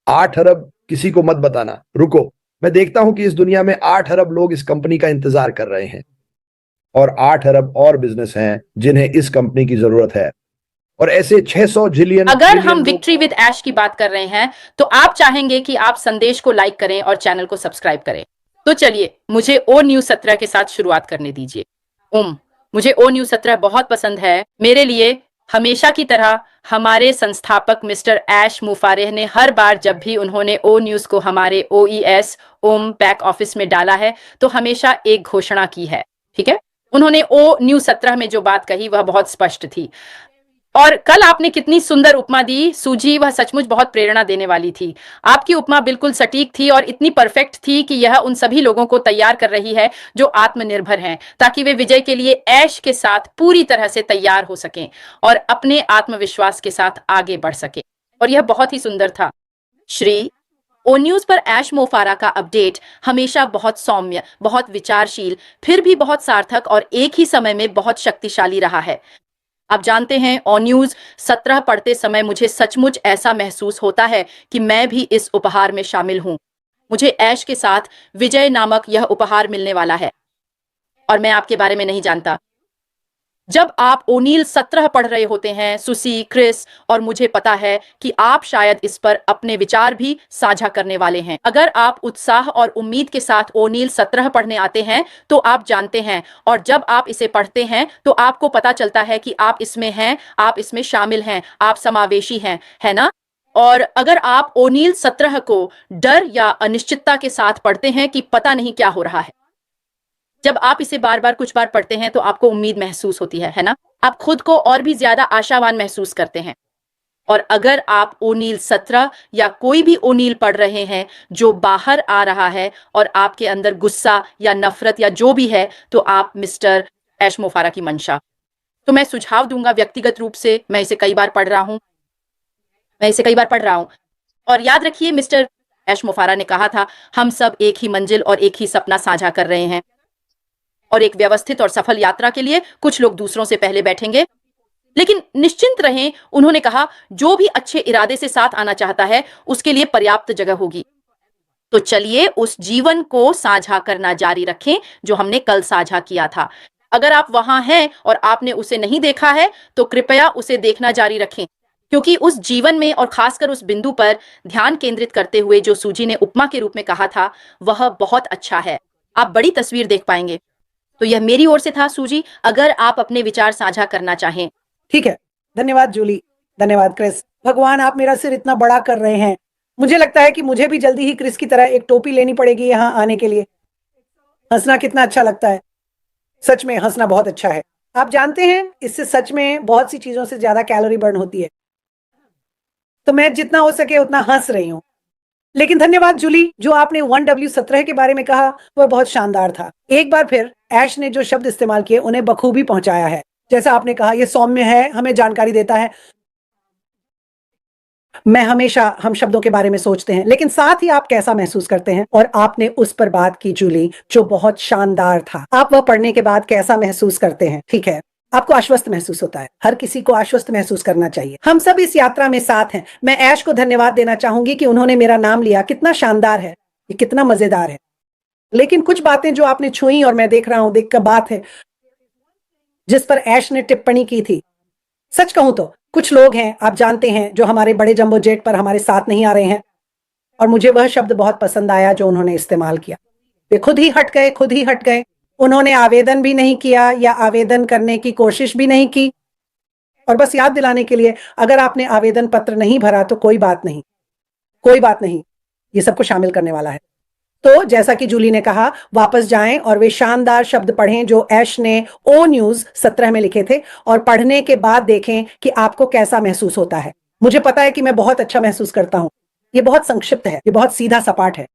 8 अरब किसी को मत बताना, रुको। मैं देखता हूं कि इस दुनिया में 8 अरब लोग इस कंपनी का इंतजार कर रहे हैं, और 8 अरब और बिजनेस हैं जिन्हें इस कंपनी की जरूरत है, और ऐसे 600 जिलियन अगर हम ट्रिलियन लोग। विक्ट्री विद ऐश की बात कर रहे हैं तो आप चाहेंगे कि आप संदेश को लाइक करें और चैनल को सब्सक्राइब करें। तो चलिए मुझे ओ न्यूज 17 के साथ शुरुआत करने दीजिए। मुझे ओ न्यूज 17 बहुत पसंद है। मेरे लिए हमेशा की तरह हमारे संस्थापक मिस्टर ऐश मुफारेह ने हर बार जब भी उन्होंने ओ न्यूज को हमारे OES ओम बैक ऑफिस में डाला है तो हमेशा एक घोषणा की है। ठीक है, उन्होंने ओ न्यूज 17 में जो बात कही वह बहुत स्पष्ट थी। और कल आपने कितनी सुंदर उपमा दी सूजी, वह सचमुच बहुत प्रेरणा देने वाली थी। आपकी उपमा बिल्कुल सटीक थी और इतनी परफेक्ट थी कि यह उन सभी लोगों को तैयार कर रही है जो आत्मनिर्भर हैं, ताकि वे विजय के लिए ऐश के साथ पूरी तरह से तैयार हो सकें और अपने आत्मविश्वास के साथ आगे बढ़ सके। और यह बहुत ही सुंदर था। श्री ओ न्यूज पर ऐश मोफारा का अपडेट हमेशा बहुत सौम्य, बहुत विचारशील, फिर भी बहुत सार्थक और एक ही समय में बहुत शक्तिशाली रहा है। आप जानते हैं, ओ न्यूज 17 पढ़ते समय मुझे सचमुच ऐसा महसूस होता है कि मैं भी इस उपहार में शामिल हूं। मुझे ऐश के साथ विजय नामक यह उपहार मिलने वाला है और मैं आपके बारे में नहीं जानता। जब आप ओनील 17 पढ़ रहे होते हैं, सुसी, क्रिस और मुझे पता है कि आप शायद इस पर अपने विचार भी साझा करने वाले हैं। अगर आप उत्साह और उम्मीद के साथ ओनील 17 पढ़ने आते हैं तो आप जानते हैं, और जब आप इसे पढ़ते हैं तो आपको पता चलता है कि आप इसमें हैं, आप इसमें शामिल हैं, आप समावेशी हैं, है ना? और अगर आप ओनील 17 को डर या अनिश्चितता के साथ पढ़ते हैं कि पता नहीं क्या हो रहा है, जब आप इसे बार बार कुछ बार पढ़ते हैं तो आपको उम्मीद महसूस होती है ना? आप खुद को और भी ज्यादा आशावान महसूस करते हैं। और अगर आप ओनील 17 या कोई भी ओनील पढ़ रहे हैं जो बाहर आ रहा है और आपके अंदर गुस्सा या नफरत या जो भी है, तो आप मिस्टर ऐश मोफारा की मंशा। तो मैं सुझाव दूंगा, व्यक्तिगत रूप से मैं इसे कई बार पढ़ रहा हूं, और याद रखिए, मिस्टर ऐश मोफारा ने कहा था, हम सब एक ही मंजिल और एक ही सपना साझा कर रहे हैं, और एक व्यवस्थित और सफल यात्रा के लिए कुछ लोग दूसरों से पहले बैठेंगे। लेकिन निश्चिंत रहें, उन्होंने कहा, जो भी अच्छे इरादे से साथ आना चाहता है उसके लिए पर्याप्त जगह होगी। तो चलिए उस जीवन को साझा करना जारी रखें जो हमने कल साझा किया था। अगर आप वहां हैं और आपने उसे नहीं देखा है तो कृपया उसे देखना जारी रखें, क्योंकि उस जीवन में और खासकर उस बिंदु पर ध्यान केंद्रित करते हुए जो सूजी ने उपमा के रूप में कहा था, वह बहुत अच्छा है। आप बड़ी तस्वीर देख पाएंगे। तो यह मेरी ओर से था सूजी, अगर आप अपने विचार साझा करना चाहें। ठीक है, धन्यवाद जूली, धन्यवाद क्रिस। भगवान, आप मेरा सिर इतना बड़ा कर रहे हैं। मुझे लगता है कि मुझे भी जल्दी ही क्रिस की तरह एक टोपी लेनी पड़ेगी यहाँ आने के लिए। हंसना कितना अच्छा लगता है, सच में हंसना बहुत अच्छा है। आप जानते हैं, इससे सच में बहुत सी चीजों से ज्यादा कैलोरी बर्न होती है, तो मैं जितना हो सके उतना हंस रही हूँ। लेकिन धन्यवाद जूली, जो आपने 1W17 के बारे में कहा वह बहुत शानदार था। एक बार फिर ऐश ने जो शब्द इस्तेमाल किए उन्हें बखूबी पहुंचाया है। जैसा आपने कहा, यह सौम्य है, हमें जानकारी देता है। मैं हमेशा हम शब्दों के बारे में सोचते हैं, लेकिन साथ ही आप कैसा महसूस करते हैं, और आपने उस पर बात की जूली, जो बहुत शानदार था। आप वह पढ़ने के बाद कैसा महसूस करते हैं? ठीक है, आपको आश्वस्त महसूस होता है। हर किसी को आश्वस्त महसूस करना चाहिए। हम सब इस यात्रा में साथ हैं। मैं ऐश को धन्यवाद देना चाहूंगी कि उन्होंने मेरा नाम लिया। कितना शानदार है, ये कितना मजेदार है। लेकिन कुछ बातें जो आपने छुई और मैं देख रहा हूं, देख कर बात है जिस पर ऐश ने टिप्पणी की थी। सच कहूं तो कुछ लोग हैं, आप जानते हैं, जो हमारे बड़े जंबो जेट पर हमारे साथ नहीं आ रहे हैं, और मुझे वह शब्द बहुत पसंद आया जो उन्होंने इस्तेमाल किया। वे खुद ही हट गए, खुद ही हट गए। उन्होंने आवेदन भी नहीं किया या आवेदन करने की कोशिश भी नहीं की। और बस याद दिलाने के लिए, अगर आपने आवेदन पत्र नहीं भरा तो कोई बात नहीं, कोई बात नहीं, ये सबको शामिल करने वाला है। तो जैसा कि जूली ने कहा, वापस जाएं और वे शानदार शब्द पढ़ें जो ऐश ने ओ न्यूज 17 में लिखे थे, और पढ़ने के बाद देखें कि आपको कैसा महसूस होता है। मुझे पता है कि मैं बहुत अच्छा महसूस करता हूं। ये बहुत संक्षिप्त है, ये बहुत सीधा सपाट है।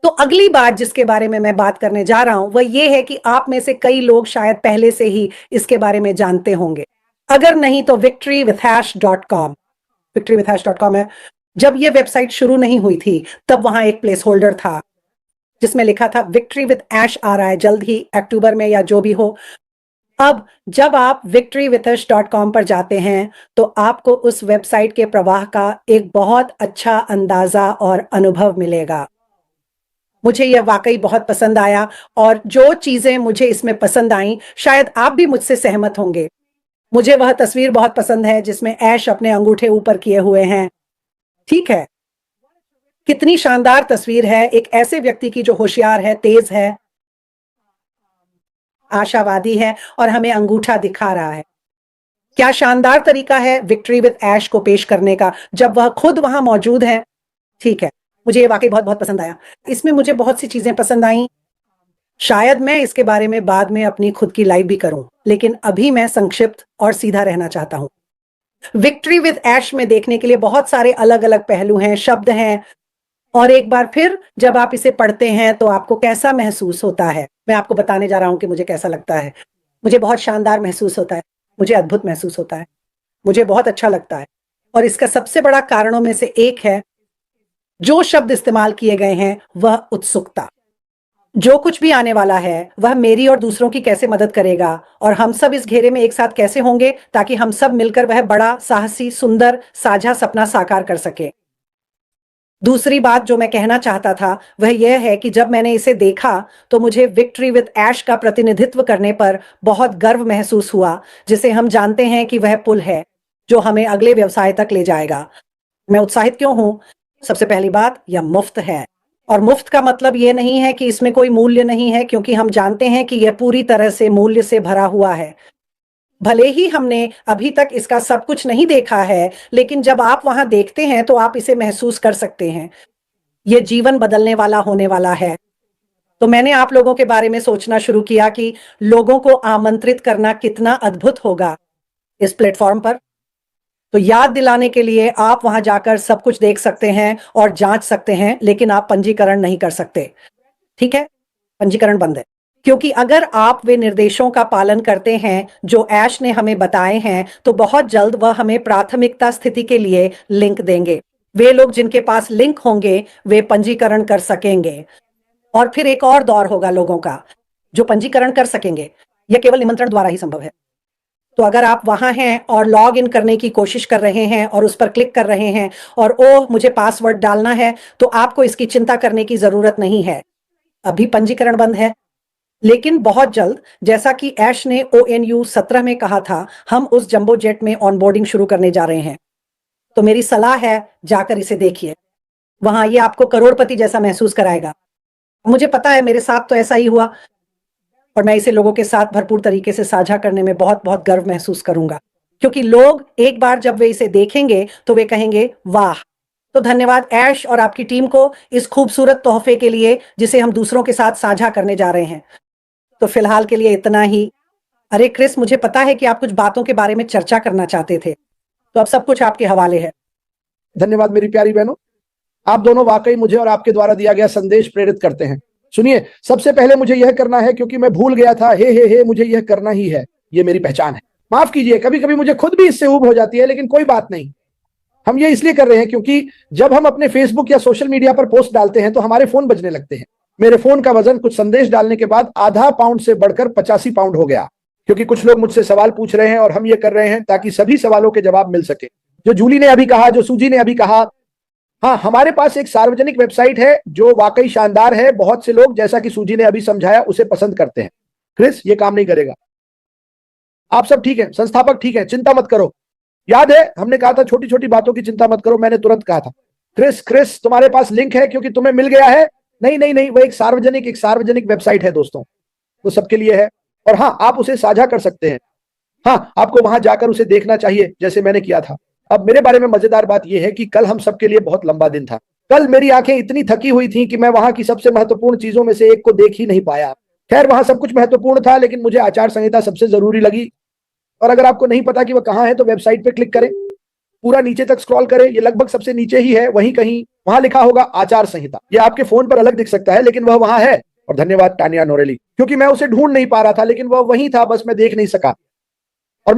तो अगली बात जिसके बारे में मैं बात करने जा रहा हूं वह ये है कि आप में से कई लोग शायद पहले से ही इसके बारे में जानते होंगे। अगर नहीं तो victoryWithAsh.com, victoryWithAsh.com है। जब यह वेबसाइट शुरू नहीं हुई थी तब वहां एक प्लेस होल्डर था जिसमें लिखा था विक्ट्री विद ऐश आ रहा है जल्द ही, अक्टूबर में या जो भी हो। अब जब आप victorywithush.com पर जाते हैं तो आपको उस वेबसाइट के प्रवाह का एक बहुत अच्छा अंदाजा और अनुभव मिलेगा। मुझे यह वाकई बहुत पसंद आया और जो चीजें मुझे इसमें पसंद आई शायद आप भी मुझसे सहमत होंगे। मुझे वह तस्वीर बहुत पसंद है जिसमें ऐश अपने अंगूठे ऊपर किए हुए हैं। ठीक है, कितनी शानदार तस्वीर है एक ऐसे व्यक्ति की जो होशियार है, तेज है, आशावादी है और हमें अंगूठा दिखा रहा है। क्या शानदार तरीका है विक्ट्री विद ऐश को पेश करने का जब वह खुद वहां मौजूद है। ठीक है, मुझे ये वाकई बहुत बहुत पसंद आया। इसमें मुझे बहुत सी चीजें पसंद आई। शायद मैं इसके बारे में बाद में अपनी खुद की लाइव भी करूं, लेकिन अभी मैं संक्षिप्त और सीधा रहना चाहता हूं। विक्ट्री विद ऐश में देखने के लिए बहुत सारे अलग अलग पहलू हैं, शब्द हैं, और एक बार फिर जब आप इसे पढ़ते हैं तो आपको कैसा महसूस होता है। मैं आपको बताने जा रहा हूं कि मुझे कैसा लगता है। मुझे बहुत शानदार महसूस होता है, मुझे अद्भुत महसूस होता है, मुझे बहुत अच्छा लगता है। और इसका सबसे बड़ा कारणों में से एक है, जो शब्द इस्तेमाल किए गए हैं वह उत्सुकता। जो कुछ भी आने वाला है वह मेरी और दूसरों की कैसे मदद करेगा और हम सब इस घेरे में एक साथ कैसे होंगे ताकि हम सब मिलकर वह बड़ा साहसी सुंदर साझा सपना साकार कर सके। दूसरी बात जो मैं कहना चाहता था वह यह है कि जब मैंने इसे देखा तो मुझे विक्ट्री विद ऐश का प्रतिनिधित्व करने पर बहुत गर्व महसूस हुआ, जिसे हम जानते हैं कि वह पुल है जो हमें अगले व्यवसाय तक ले जाएगा। मैं उत्साहित क्यों हूं? सबसे पहली बात, यह मुफ्त है। और मुफ्त का मतलब यह नहीं है कि इसमें कोई मूल्य नहीं है, क्योंकि हम जानते हैं कि यह पूरी तरह से मूल्य से भरा हुआ है। भले ही हमने अभी तक इसका सब कुछ नहीं देखा है, लेकिन जब आप वहां देखते हैं तो आप इसे महसूस कर सकते हैं। यह जीवन बदलने वाला होने वाला है। तो मैंने आप लोगों के बारे में सोचना शुरू किया कि लोगों को आमंत्रित करना कितना अद्भुत होगा इस प्लेटफॉर्म पर। तो याद दिलाने के लिए आप वहां जाकर सब कुछ देख सकते हैं और जांच सकते हैं, लेकिन आप पंजीकरण नहीं कर सकते। ठीक है, पंजीकरण बंद है, क्योंकि अगर आप वे निर्देशों का पालन करते हैं जो ऐश ने हमें बताए हैं तो बहुत जल्द वह हमें प्राथमिकता स्थिति के लिए लिंक देंगे। वे लोग जिनके पास लिंक होंगे वे पंजीकरण कर सकेंगे, और फिर एक और दौर होगा लोगों का जो पंजीकरण कर सकेंगे। यह केवल निमंत्रण द्वारा ही संभव है। तो अगर आप वहां हैं और लॉग इन करने की कोशिश कर रहे हैं और उस पर क्लिक कर रहे हैं और ओह मुझे पासवर्ड डालना है, तो आपको इसकी चिंता करने की जरूरत नहीं है। अभी पंजीकरण बंद है, लेकिन बहुत जल्द, जैसा कि ऐश ने ONU 17 में कहा था, हम उस जंबो जेट में ऑनबोर्डिंग शुरू करने जा रहे हैं। तो मेरी सलाह है जाकर इसे देखिए। वहां ये आपको करोड़पति जैसा महसूस कराएगा। मुझे पता है मेरे साथ तो ऐसा ही हुआ, और मैं इसे लोगों के साथ भरपूर तरीके से साझा करने में बहुत बहुत गर्व महसूस करूंगा, क्योंकि लोग एक बार जब वे इसे देखेंगे तो वे कहेंगे वाह। तो धन्यवाद ऐश और आपकी टीम को इस खूबसूरत तोहफे के लिए जिसे हम दूसरों के साथ साझा करने जा रहे हैं। तो फिलहाल के लिए इतना ही। अरे क्रिस, मुझे पता है कि आप कुछ बातों के बारे में चर्चा करना चाहते थे, तो अब सब कुछ आपके हवाले है। धन्यवाद मेरी प्यारी बहनों, आप दोनों वाकई मुझे और आपके द्वारा दिया गया संदेश प्रेरित करते हैं। सुनिए, सबसे पहले मुझे यह करना है क्योंकि मैं भूल गया था। हे मुझे यह करना ही है, ये मेरी पहचान है। माफ कीजिए, कभी कभी मुझे खुद भी इससे ऊब हो जाती है, लेकिन कोई बात नहीं। हम ये इसलिए कर रहे हैं क्योंकि जब हम अपने फेसबुक या सोशल मीडिया पर पोस्ट डालते हैं तो हमारे फोन बजने लगते हैं। मेरे फोन का वजन कुछ संदेश डालने के बाद आधा पाउंड से बढ़कर 85 पाउंड हो गया, क्योंकि कुछ लोग मुझसे सवाल पूछ रहे हैं और हम ये कर रहे हैं ताकि सभी सवालों के जवाब मिल सके। जो जूली ने अभी कहा, जो सूजी ने अभी कहा, हाँ, हमारे पास एक सार्वजनिक वेबसाइट है जो वाकई शानदार है। बहुत से लोग, जैसा कि सूजी ने अभी समझाया, उसे पसंद करते हैं। क्रिस, ये काम नहीं करेगा। आप सब ठीक है, संस्थापक ठीक है, चिंता मत करो। याद है हमने कहा था छोटी छोटी बातों की चिंता मत करो, मैंने तुरंत कहा था। क्रिस तुम्हारे पास लिंक है क्योंकि तुम्हें मिल गया है। नहीं, वो एक सार्वजनिक वेबसाइट है दोस्तों, वो सबके लिए है। और हाँ, आप उसे साझा कर सकते हैं। हाँ, आपको वहां जाकर उसे देखना चाहिए जैसे मैंने किया था। अब मेरे बारे में मजेदार बात यह है कि कल हम सबके लिए बहुत लंबा दिन था। कल मेरी आंखें इतनी थकी हुई थी कि मैं वहां की सबसे महत्वपूर्ण चीजों में से एक को देख ही नहीं पाया। खैर, वहां सब कुछ महत्वपूर्ण था, लेकिन मुझे आचार संहिता सबसे जरूरी लगी। और अगर आपको नहीं पता कि वह कहां है तो वेबसाइट पे क्लिक करें, पूरा नीचे तक स्क्रॉल करें, ये लगभग सबसे नीचे ही है, वहीं कहीं वहां लिखा होगा आचार संहिता। ये आपके फोन पर अलग दिख सकता है, लेकिन वह वहां है। और धन्यवाद टानिया नोरेली, क्योंकि मैं उसे ढूंढ नहीं पा रहा था, लेकिन वह वहीं था, बस मैं देख नहीं सका। और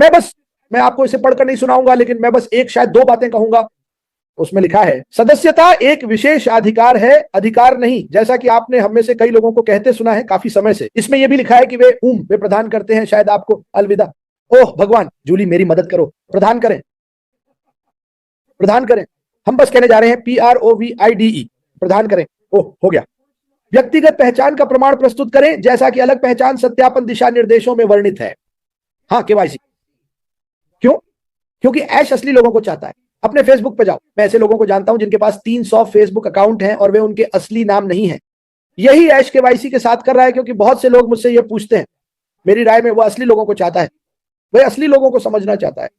मैं आपको इसे पढ़कर नहीं सुनाऊंगा, लेकिन मैं बस एक शायद दो बातें कहूंगा। उसमें लिखा है सदस्यता एक विशेष अधिकार है, अधिकार नहीं, जैसा कि आपने हम में से कई लोगों को कहते सुना है काफी समय से। इसमें यह भी लिखा है कि वे प्रदान करते हैं शायद आपको अलविदा। ओह भगवान, जूली मेरी मदद करो, प्रदान करें, प्रदान करें। हम बस कहने जा रहे हैं PROVIDE, प्रदान करें। ओह हो गया। व्यक्तिगत पहचान का प्रमाण प्रस्तुत करें जैसा कि अलग पहचान सत्यापन दिशा निर्देशों में वर्णित है। हाँ, KYC। क्यों? क्योंकि ऐश असली लोगों को चाहता है। अपने फेसबुक पे जाओ, मैं ऐसे लोगों को जानता हूं जिनके पास 300 फेसबुक अकाउंट हैं और वे उनके असली नाम नहीं है। यही ऐश KYC के साथ कर रहा है, क्योंकि बहुत से लोग मुझसे ये पूछते हैं। मेरी राय में वह असली लोगों को चाहता है, वह असली लोगों को समझना चाहता है।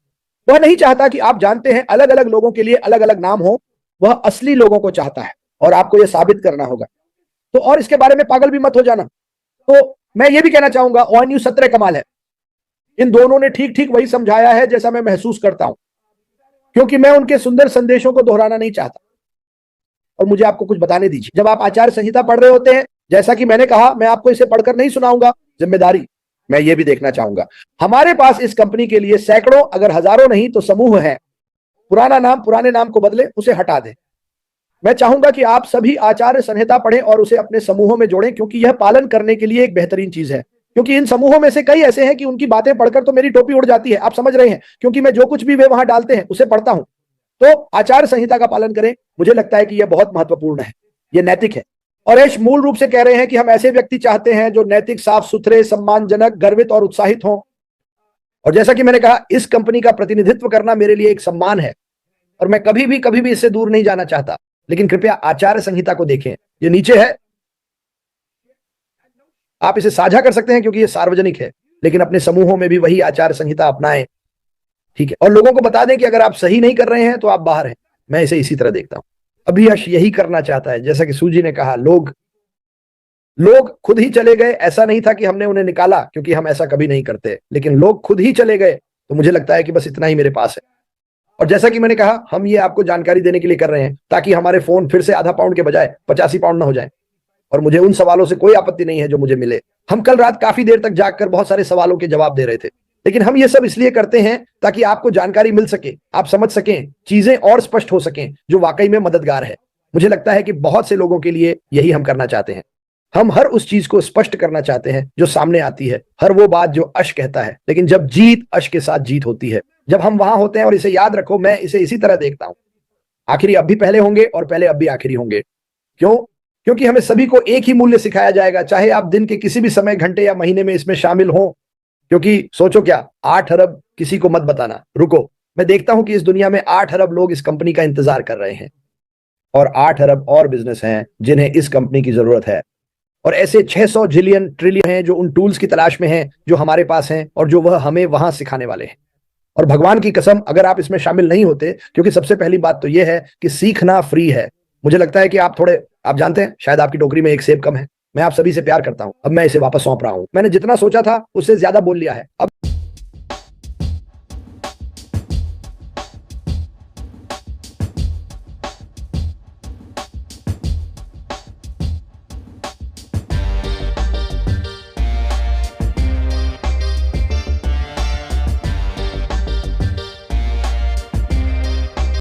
वह नहीं चाहता कि आप जानते हैं अलग अलग लोगों के लिए अलग अलग नाम हो, वह असली लोगों को चाहता है और आपको यह साबित करना होगा। तो और इसके बारे में पागल भी मत हो जाना। तो मैं ये भी कहना चाहूंगा, ONU 17 कमाल है। इन दोनों ने ठीक ठीक वही समझाया है जैसा मैं महसूस करता हूं, क्योंकि मैं उनके सुंदर संदेशों को दोहराना नहीं चाहता। और मुझे आपको कुछ बताने दीजिए, जब आप आचार संहिता पढ़ रहे होते हैं, जैसा कि मैंने कहा, मैं आपको इसे पढ़कर नहीं सुनाऊंगा, जिम्मेदारी मैं ये भी देखना चाहूंगा। हमारे पास इस कंपनी के लिए सैकड़ों अगर हजारों नहीं तो समूह है। पुराना नाम पुराने नाम को बदले, उसे हटा दें। मैं चाहूंगा कि आप सभी आचार संहिता पढ़ें और उसे अपने समूहों में जोड़ें, क्योंकि यह पालन करने के लिए एक बेहतरीन चीज है। क्योंकि इन समूहों में से कई ऐसे हैं कि उनकी बातें पढ़कर तो मेरी टोपी उड़ जाती है, आप समझ रहे हैं, क्योंकि मैं जो कुछ भी वे वहां डालते हैं उसे पढ़ता हूं। तो आचार संहिता का पालन करें, मुझे लगता है कि यह बहुत महत्वपूर्ण है, यह नैतिक है। और ऐश मूल रूप से कह रहे हैं कि हम ऐसे व्यक्ति चाहते हैं जो नैतिक, साफ सुथरे, सम्मानजनक, गर्वित और उत्साहित हों। और जैसा कि मैंने कहा, इस कंपनी का प्रतिनिधित्व करना मेरे लिए एक सम्मान है और मैं कभी भी इससे दूर नहीं जाना चाहता। लेकिन कृपया आचार संहिता को देखें, ये नीचे है। आप इसे साझा कर सकते हैं क्योंकि ये सार्वजनिक है, लेकिन अपने समूहों में भी वही आचार संहिता अपनाएं, ठीक है। और लोगों को बता दें कि अगर आप सही नहीं कर रहे हैं तो आप बाहर हैं। मैं इसे इसी तरह देखता हूं। अभी यश यही करना चाहता है, जैसा कि सूजी ने कहा, लोग खुद ही चले गए। ऐसा नहीं था कि हमने उन्हें निकाला, क्योंकि हम ऐसा कभी नहीं करते, लेकिन लोग खुद ही चले गए। तो मुझे लगता है कि बस इतना ही मेरे पास है। और जैसा कि मैंने कहा, हम ये आपको जानकारी देने के लिए कर रहे हैं ताकि हमारे फोन फिर से आधा पाउंड के बजाय 85 पाउंड ना हो जाए। और मुझे उन सवालों से कोई आपत्ति नहीं है जो मुझे मिले। हम कल रात काफी देर तक जागकर बहुत सारे सवालों के जवाब दे रहे थे, लेकिन हम ये सब इसलिए करते हैं ताकि आपको जानकारी मिल सके, आप समझ सकें, चीजें और स्पष्ट हो सकें, जो वाकई में मददगार है। मुझे लगता है कि बहुत से लोगों के लिए यही हम करना चाहते हैं। हम हर उस चीज को स्पष्ट करना चाहते हैं जो सामने आती है, हर वो बात जो अश कहता है। लेकिन जब जीत अश के साथ जीत होती है, जब हम वहां होते हैं। और इसे याद रखो, मैं इसे इसी तरह देखता हूं, आखिरी अब भी पहले होंगे और पहले अब भी आखिरी होंगे। क्यों? क्योंकि हमें सभी को एक ही मूल्य सिखाया जाएगा, चाहे आप दिन के किसी भी समय, घंटे या महीने में इसमें शामिल हो। क्योंकि सोचो क्या, 8 अरब किसी को मत बताना। रुको, मैं देखता हूं कि इस दुनिया में 8 अरब लोग इस कंपनी का इंतजार कर रहे हैं और 8 अरब और बिजनेस हैं जिन्हें इस कंपनी की जरूरत है। और ऐसे 600 जिलियन ट्रिलियन हैं जो उन टूल्स की तलाश में हैं जो हमारे पास हैं और जो वह हमें वहां सिखाने वाले हैं। और भगवान की कसम, अगर आप इसमें शामिल नहीं होते, क्योंकि सबसे पहली बात तो यह है कि सीखना फ्री है। मुझे लगता है कि आप जानते हैं, शायद आपकी टोकरी में एक सेब कम है। मैं आप सभी से प्यार करता हूं। अब मैं इसे वापस सौंप रहा हूं। मैंने जितना सोचा था उससे ज्यादा बोल लिया है। अब